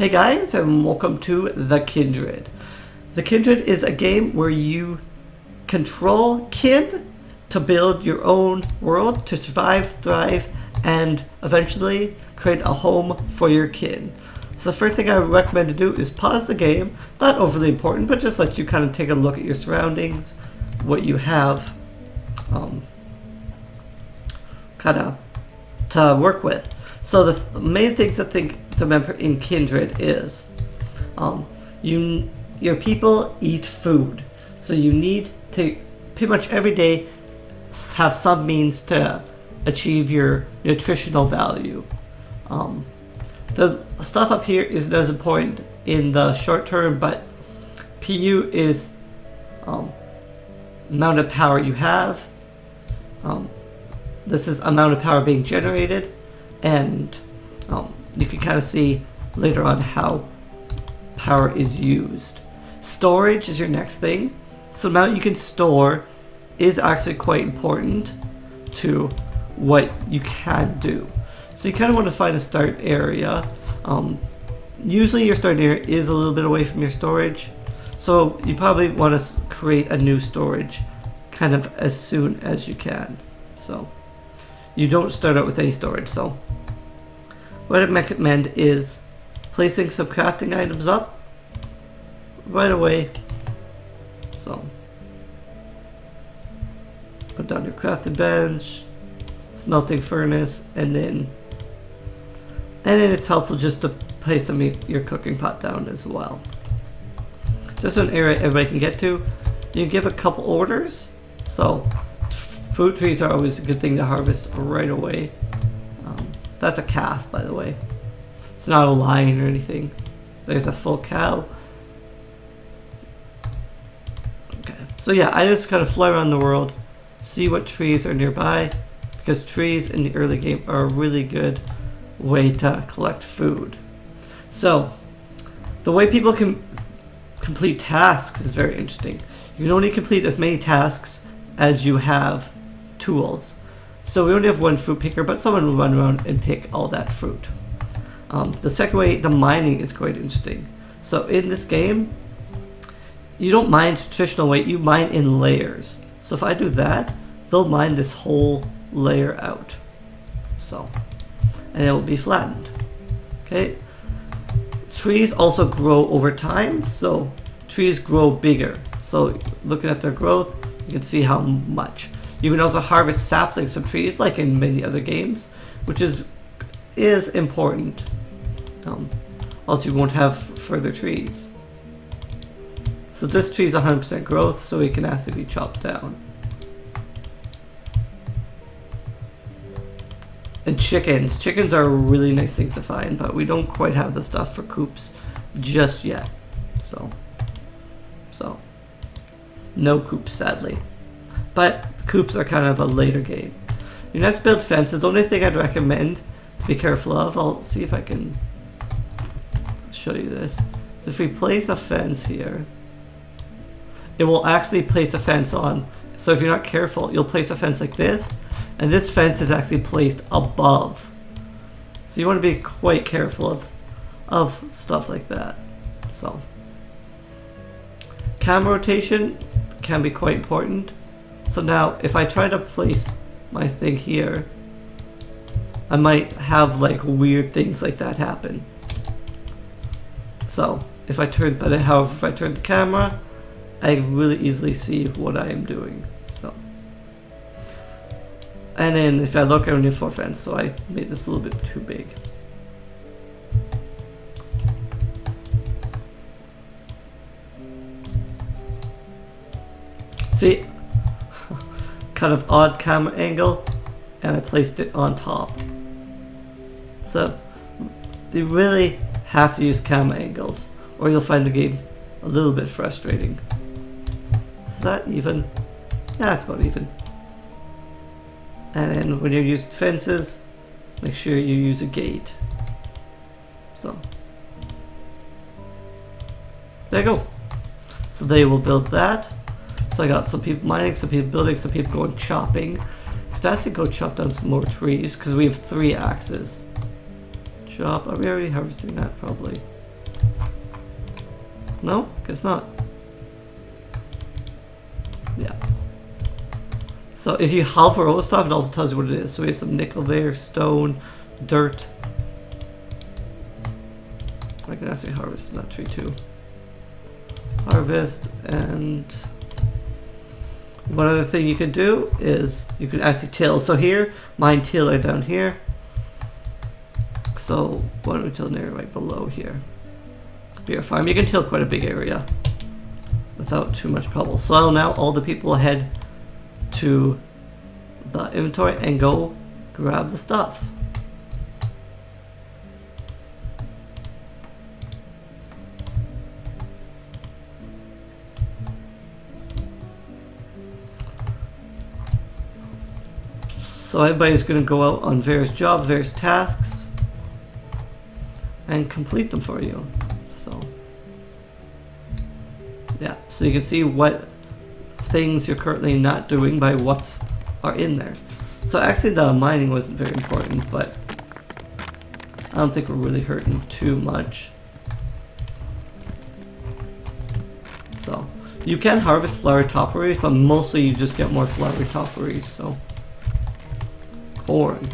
Hey guys, and welcome to The Kindred. The Kindred is a game where you control kin to build your own world, to survive, thrive, and eventually create a home for your kin. So the first thing I would recommend to do is pause the game. Not overly important, but just let you kind of take a look at your surroundings, what you have kind of to work with. So the main things to remember in Kindred is your people eat food. So you need to pretty much every day have some means to achieve your nutritional value. The stuff up here isn't as important in the short term, but PU is amount of power you have. This is amount of power being generated, and you can kind of see later on how power is used. Storage is your next thing. So the amount you can store is actually quite important to what you can do. So you kind of want to find a start area. Usually your start area is a little bit away from your storage, so you probably want to create a new storage kind of as soon as you can. So you don't start out with any storage. So what I recommend is placing some crafting items up right away. So put down your crafting bench, smelting furnace, and then it's helpful just to place some of your cooking pot down as well. Just an area everybody can get to. You can give a couple orders. So fruit trees are always a good thing to harvest right away. That's a calf, by the way. It's not a lion or anything. There's a full cow. Okay, so yeah, I just kind of fly around the world, see what trees are nearby, because trees in the early game are a really good way to collect food. So the way people can complete tasks is very interesting. You can only complete as many tasks as you have tools. So we only have one fruit picker, but someone will run around and pick all that fruit. The second way, the mining, is quite interesting. So in this game, you don't mine traditional way, you mine in layers. So if I do that, they'll mine this whole layer out. So, and it will be flattened. Okay. Trees also grow over time, so trees grow bigger. So looking at their growth, you can see how much. You can also harvest saplings from trees, like in many other games, which is important. Else you won't have further trees. So this tree is 100% growth, so it can actually be chopped down. And chickens. Chickens are really nice things to find, but we don't quite have the stuff for coops just yet. So no coops, sadly. But coops are kind of a later game. Your next build fences. The only thing I'd recommend to be careful of, I'll see if I can show you this. So if we place a fence here, it will actually place a fence on. So if you're not careful, you'll place a fence like this, and this fence is actually placed above. So you want to be quite careful of stuff like that. So camera rotation can be quite important. So now if I try to place my thing here, I might have like weird things like that happen. So if I turn, however, if I turn the camera, I really easily see what I am doing. So, and then if I look, I only have 4 fence, so I made this a little bit too big. See, kind of odd camera angle, and I placed it on top. So you really have to use camera angles, or you'll find the game a little bit frustrating. Is that even? Yeah, it's about even. And then when you're using fences, make sure you use a gate. So there you go. So they will build that. So I got some people mining, some people building, some people going chopping. I could actually go chop down some more trees because we have 3 axes. Chop. Are we already harvesting that? Probably. No? Guess not. Yeah. So if you hover over stuff, it also tells you what it is. So we have some nickel there, stone, dirt. I can actually harvest that tree too. Harvest, and one other thing you can do is you can actually till. So here, mine till are down here. So why don't we till near right below here? Beer farm. You can till quite a big area without too much trouble. So now all the people head to the inventory and go grab the stuff. So everybody's going to go out on various jobs, various tasks, and complete them for you. So yeah, so you can see what things you're currently not doing by what's are in there. So actually the mining wasn't very important, but I don't think we're really hurting too much. So you can harvest flowery topiaries, but mostly you just get more flowery topiaries. So corn.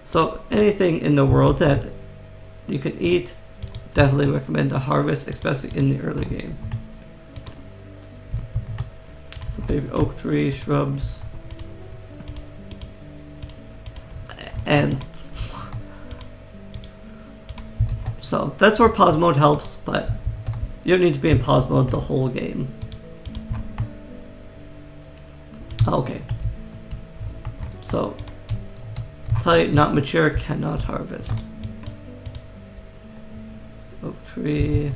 So anything in the world that you can eat, definitely recommend to harvest, especially in the early game. So baby oak tree, shrubs, and so that's where pause mode helps, but you don't need to be in pause mode the whole game. Okay. So, type not mature, cannot harvest. Oak tree.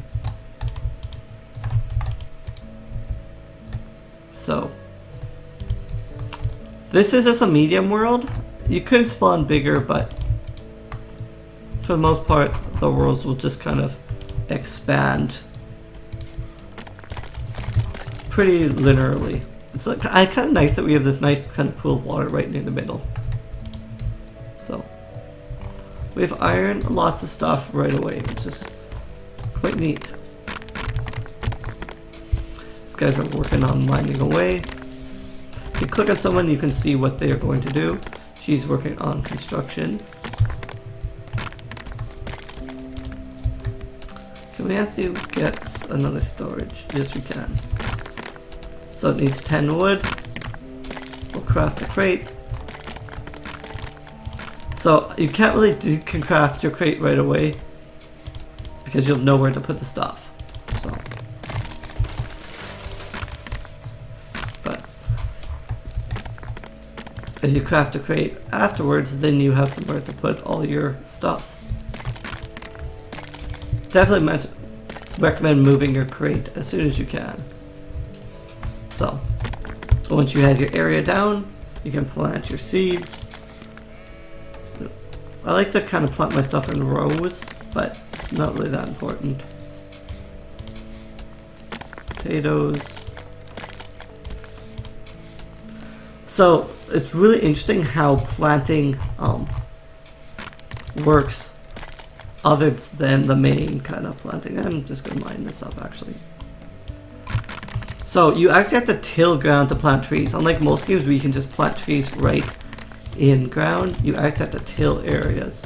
So, this is just a medium world. You could spawn bigger, but for the most part, the worlds will just kind of expand pretty linearly. It's like kind of nice that we have this nice kind of pool of water right near the middle. So we have iron, lots of stuff right away, which is quite neat. These guys are working on mining away. If you click on someone, you can see what they are going to do. She's working on construction. Can we ask you get another storage? Yes, we can. So it needs 10 wood. We'll craft a crate. So you can't really can craft your crate right away because you'll know where to put the stuff. So, but if you craft a crate afterwards, then you have somewhere to put all your stuff. Definitely recommend moving your crate as soon as you can. So once you have your area down, you can plant your seeds. I like to kind of plant my stuff in rows, but it's not really that important. Potatoes. So it's really interesting how planting works other than the main kind of planting. I'm just going to line this up actually. So you actually have to till ground to plant trees. Unlike most games where you can just plant trees right in ground, you actually have to till areas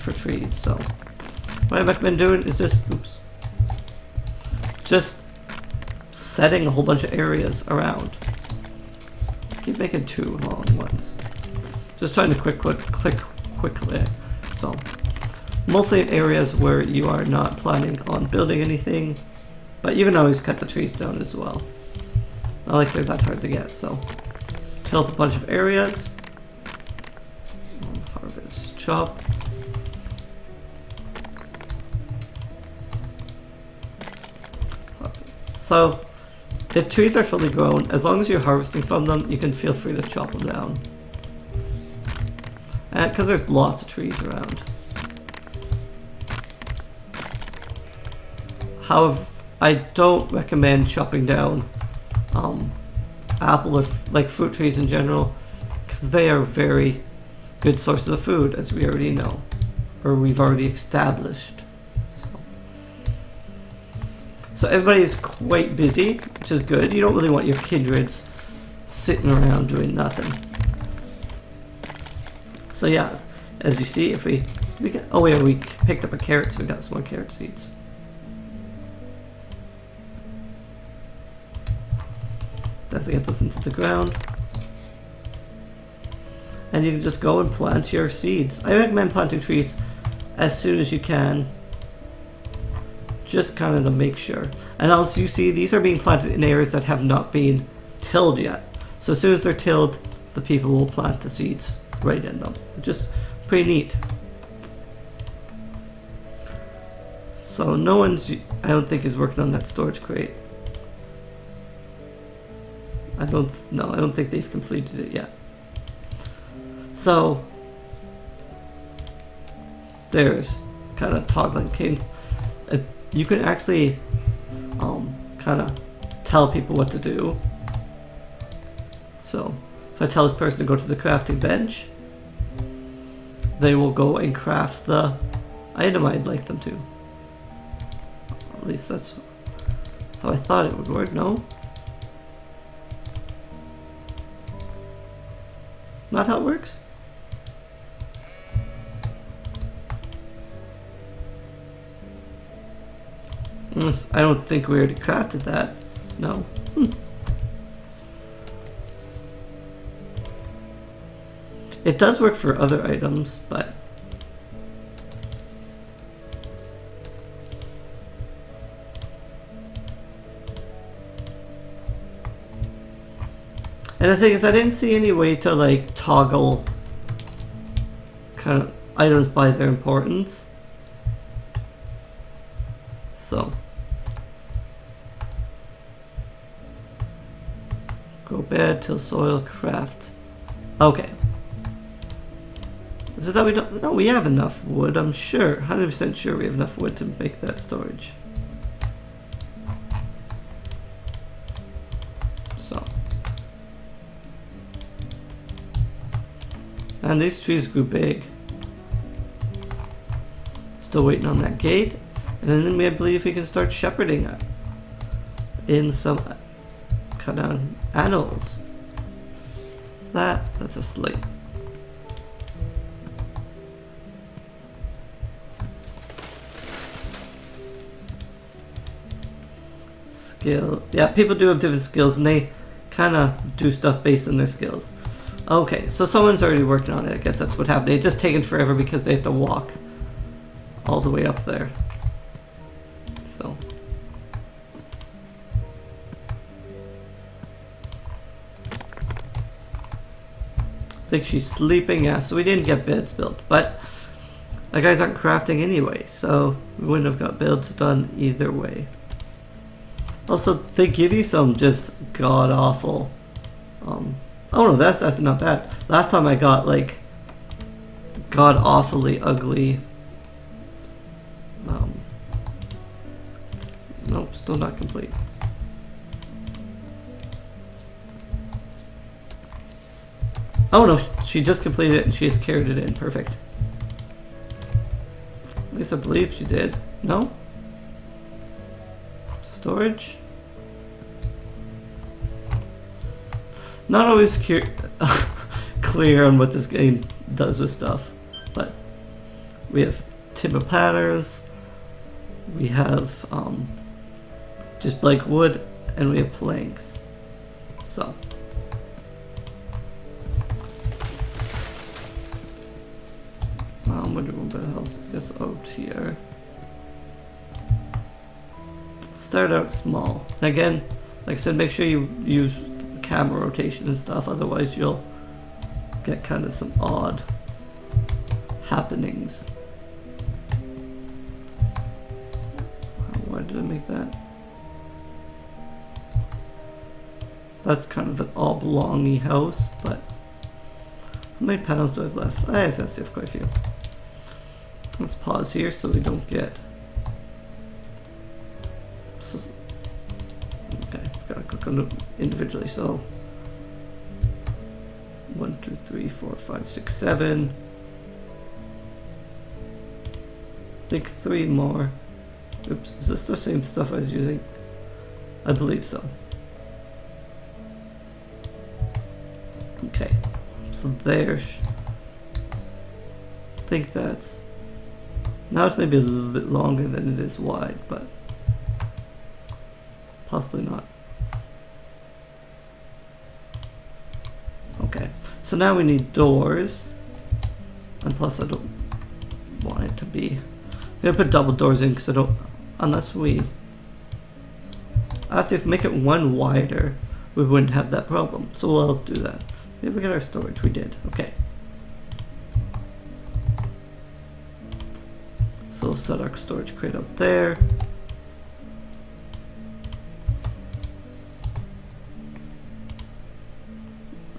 for trees. So what I recommend doing is just setting a whole bunch of areas around. Keep making two long ones. Just trying to click quickly. So mostly in areas where you are not planning on building anything, but you can always cut the trees down as well. Not like they're that hard to get, so tilt a bunch of areas. Harvest, chop. Harvest. So if trees are fully grown, as long as you're harvesting from them, you can feel free to chop them down. And because there's lots of trees around. However, I don't recommend chopping down apple or like fruit trees in general, because they are very good sources of food, as we already know, or we've already established. So everybody is quite busy, which is good. You don't really want your kindreds sitting around doing nothing. So yeah, as you see, if we get, oh yeah, we picked up a carrot, so we got some more carrot seeds. Definitely get those into the ground. And you can just go and plant your seeds. I recommend planting trees as soon as you can. Just kind of to make sure. And as you see, these are being planted in areas that have not been tilled yet. So as soon as they're tilled, the people will plant the seeds right in them. Just pretty neat. So no one's, I don't think, is working on that storage crate. I don't think they've completed it yet. So there's kind of toggling king. You can actually kind of tell people what to do. So if I tell this person to go to the crafting bench, they will go and craft the item I'd like them to. At least that's how I thought it would work. No? Not how it works? I don't think we already crafted that. No. It does work for other items, but and the thing is, I didn't see any way to like toggle kind of items by their importance. So grow bed, till soil, craft. Okay. Is it that we don't? No, we have enough wood. I'm sure, 100% sure we have enough wood to make that storage. So, and these trees grew big. Still waiting on that gate, and then I believe we can start shepherding in some kind of animals. What's that? That's a slate. Skill. Yeah, people do have different skills, and they kind of do stuff based on their skills. Okay, so someone's already working on it. I guess that's what happened. It's just taken forever because they have to walk all the way up there. So. I think she's sleeping, yeah, so we didn't get beds built. But the guys aren't crafting anyway, so we wouldn't have got builds done either way. Also, they give you some just god-awful, oh no, that's not bad. Last time I got, like, god-awfully ugly, nope, still not complete. Oh no, she just completed it and she just carried it in, perfect. At least I believe she did. No? Storage? Not always clear on what this game does with stuff, but we have timber platters, we have just blank wood, and we have planks. So what else is out here? Start out small. Again, like I said, make sure you use camera rotation and stuff, otherwise you'll get kind of some odd happenings. Why did I make that? That's kind of an oblongy house, but how many panels do I have left? I have quite a few. Let's pause here so we don't get. So, okay, gotta click on them individually. So 1, 2, 3, 4, 5, 6, 7. I think 3 more. Oops, is this the same stuff I was using? I believe so. Okay, so there. I think that's... Now it's maybe a little bit longer than it is wide, but possibly not. Okay, so now we need doors, and plus I don't want it to be... I'm gonna put double doors in because I don't... Unless we... Actually, if we make it one wider, we wouldn't have that problem. So we'll do that. Did we get our storage? We did. Okay. So we'll set our storage crate up there.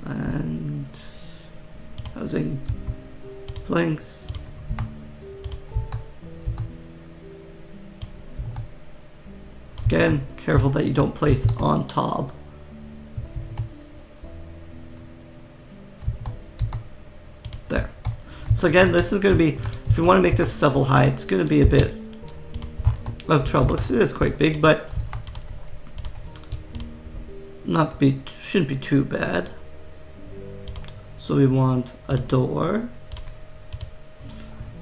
And housing planks. Again, careful that you don't place on top. There. So again, this is going to be, if you want to make this level high, it's going to be a bit of trouble because it is quite big, but shouldn't be too bad. So we want a door,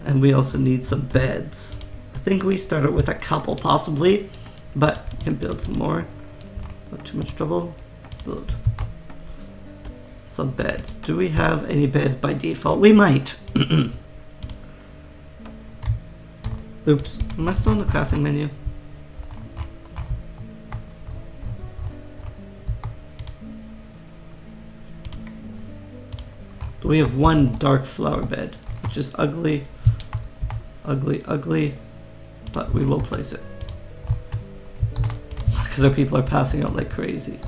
and we also need some beds. I think we started with a couple possibly, but you can build some more. Not too much trouble. Build some beds. Do we have any beds by default? We might. Oops, am I still on the crafting menu? We have one dark flower bed, which is ugly, ugly, ugly, but we will place it. Because our people are passing out like crazy.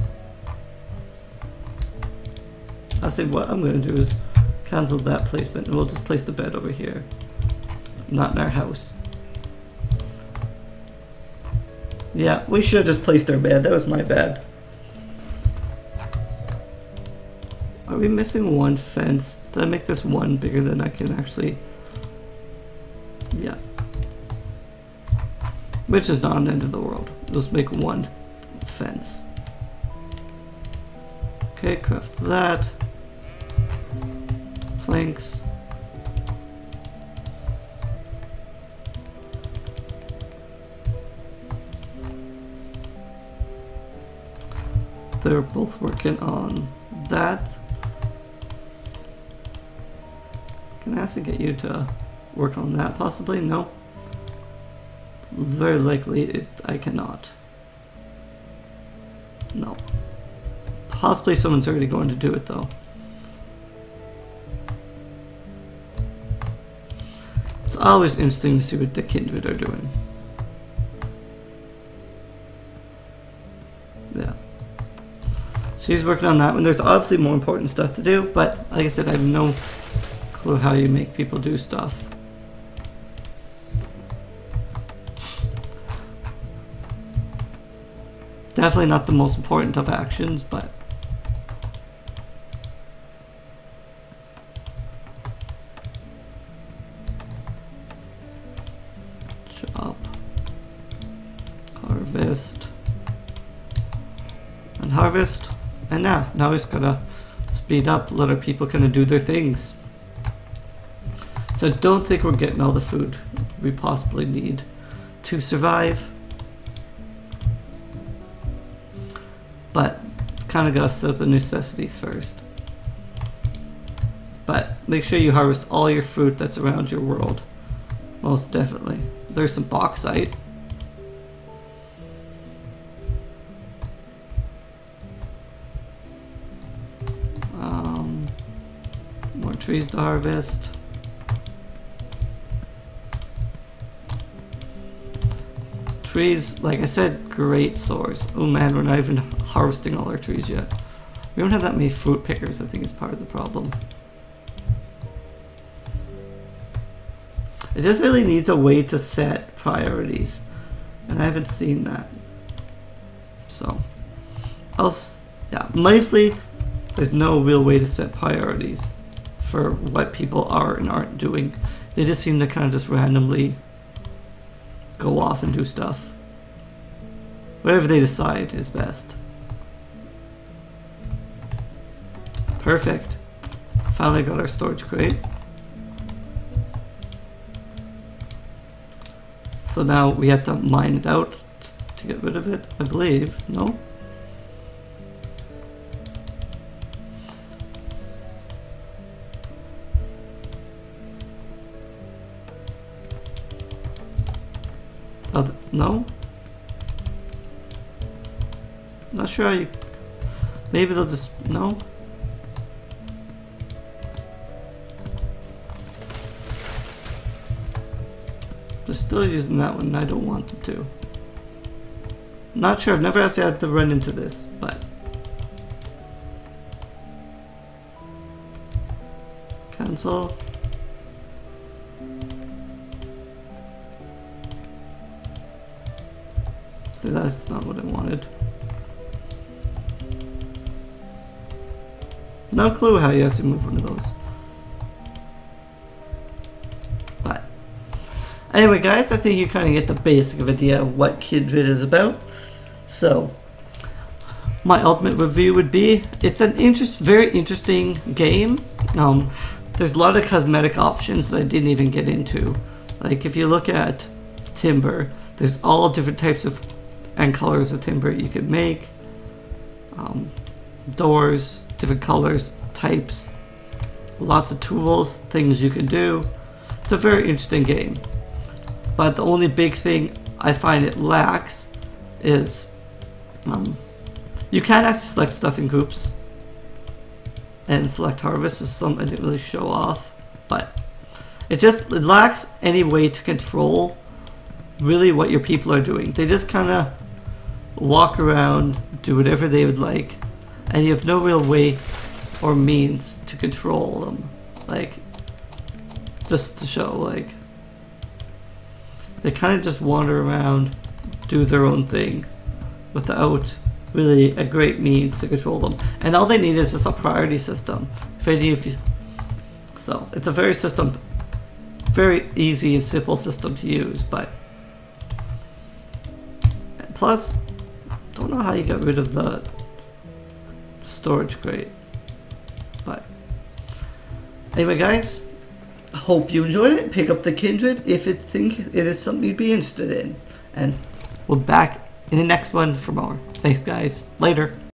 I say what I'm going to do is cancel that placement and we'll just place the bed over here. Not in our house. Yeah, we should have just placed our bed. That was my bad. Are we missing one fence? Did I make this one bigger than I can actually... Yeah. Which is not an end of the world. Let's make one fence. Okay, craft that. Planks. They're both working on that. Can I actually get you to work on that possibly? No. Very likely I cannot. No. Possibly someone's already going to do it though. It's always interesting to see what the Kindred are doing. Yeah. She's working on that one. There's obviously more important stuff to do, but like I said, I have no clue how you make people do stuff. Definitely not the most important of actions, but chop, harvest, and harvest, and now we just gotta speed up, let our people kind of do their things. So I don't think we're getting all the food we possibly need to survive. But kind of gotta set up the necessities first. But make sure you harvest all your fruit that's around your world. Most definitely. There's some bauxite. More trees to harvest. Trees, like I said, great source. Oh man, we're not even harvesting all our trees yet. We don't have that many fruit pickers, I think is part of the problem. It just really needs a way to set priorities, and I haven't seen that. So, yeah, mostly there's no real way to set priorities for what people are and aren't doing. They just seem to kind of just randomly go off and do stuff. Whatever they decide is best. Perfect. Finally got our storage crate. So now we have to mine it out to get rid of it, I believe. No? No? Not sure how you... Maybe they'll just... No? They're still using that one and I don't want them to. Not sure, I've never actually had to run into this, but... Cancel. See, that's not what I wanted. No clue how you have to move one of those. But anyway, guys, I think you kind of get the basic idea of what Kindred is about. So my ultimate review would be it's an very interesting game. There's a lot of cosmetic options that I didn't even get into. Like if you look at timber, there's all different types of and colors of timber you could make. Doors, different colors, types, lots of tools, things you can do. It's a very interesting game. But the only big thing I find it lacks is you can actually select stuff in groups, and select harvest is something I didn't really show off, but it lacks any way to control really what your people are doing. They just kind of walk around, do whatever they would like, and you have no real way or means to control them. Like, just to show, like, they kind of just wander around, do their own thing without really a great means to control them. And all they need is just a priority system. So it's a very easy and simple system to use, but plus, don't know how you got rid of the storage crate. But anyway, guys, hope you enjoyed it. Pick up the Kindred if you think it is something you'd be interested in. And we'll be back in the next one for more. Thanks, guys. Later.